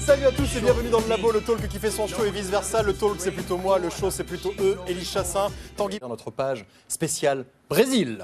Salut à tous et bienvenue dans le labo, le talk qui fait son show et vice versa. Le talk c'est plutôt moi, le show c'est plutôt eux, Élie Chassin, Tanguy. Dans notre page spéciale Brésil.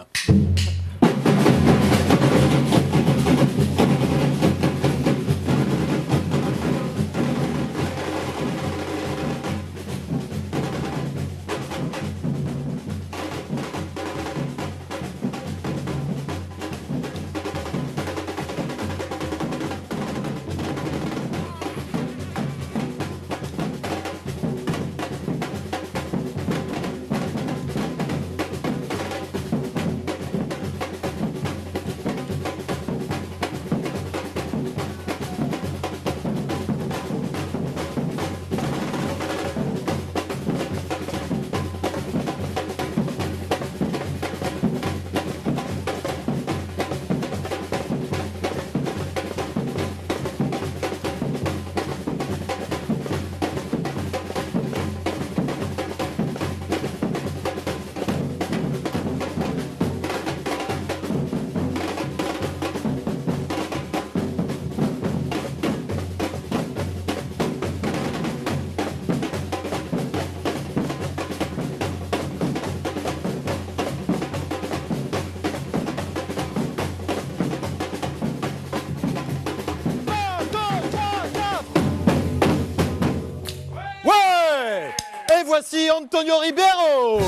Et voici Antonio Ribeiro.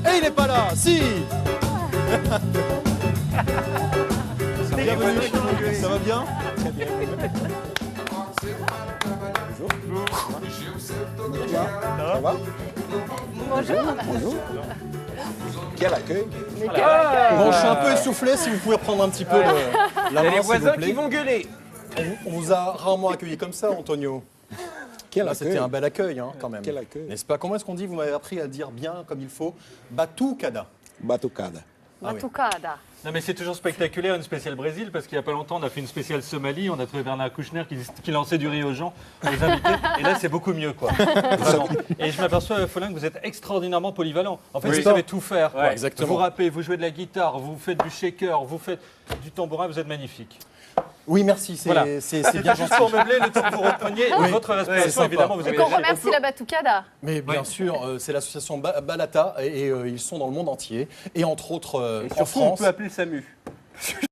Et il n'est pas là, si. Bienvenue, ça va bien? Très bien. Bonjour. Ça va? Bonjour. Bonjour. Quel accueil. Bon, je suis un peu essoufflé, si vous pouvez reprendre un petit peu la Il y a main, les s'il voisins vous plaît. qui vont gueuler. On vous a rarement accueilli comme ça, Antonio. Quel Là, accueil. c'était un bel accueil, hein, quand même. Quel accueil. N'est-ce pas? Comment est-ce qu'on dit? Vous m'avez appris à le dire bien, comme il faut. Batucada. Batucada. Ah oui. Batucada. Non mais c'est toujours spectaculaire une spéciale Brésil parce qu'il n'y a pas longtemps on a fait une spéciale Somalie, on a trouvé Bernard Kouchner qui lançait du riz aux gens, aux invités, et là c'est beaucoup mieux quoi. Vraiment. Et je m'aperçois Follin que vous êtes extraordinairement polyvalent. En fait Oui. vous savez tout faire. Quoi. Ouais, exactement. Vous rappez, vous jouez de la guitare, vous faites du shaker, vous faites du tambourin, vous êtes magnifique. Oui, merci, c'est Voilà. bien C'était gentil. juste pour meubler le temps que vous repreniez Oui. votre C'est respiration sympa. évidemment vous Et êtes qu'on remercie la Batucada. Mais bien sûr, c'est l'association Balata et ils sont dans le monde entier. Et entre autres Et en surtout, on France. peut appeler le SAMU.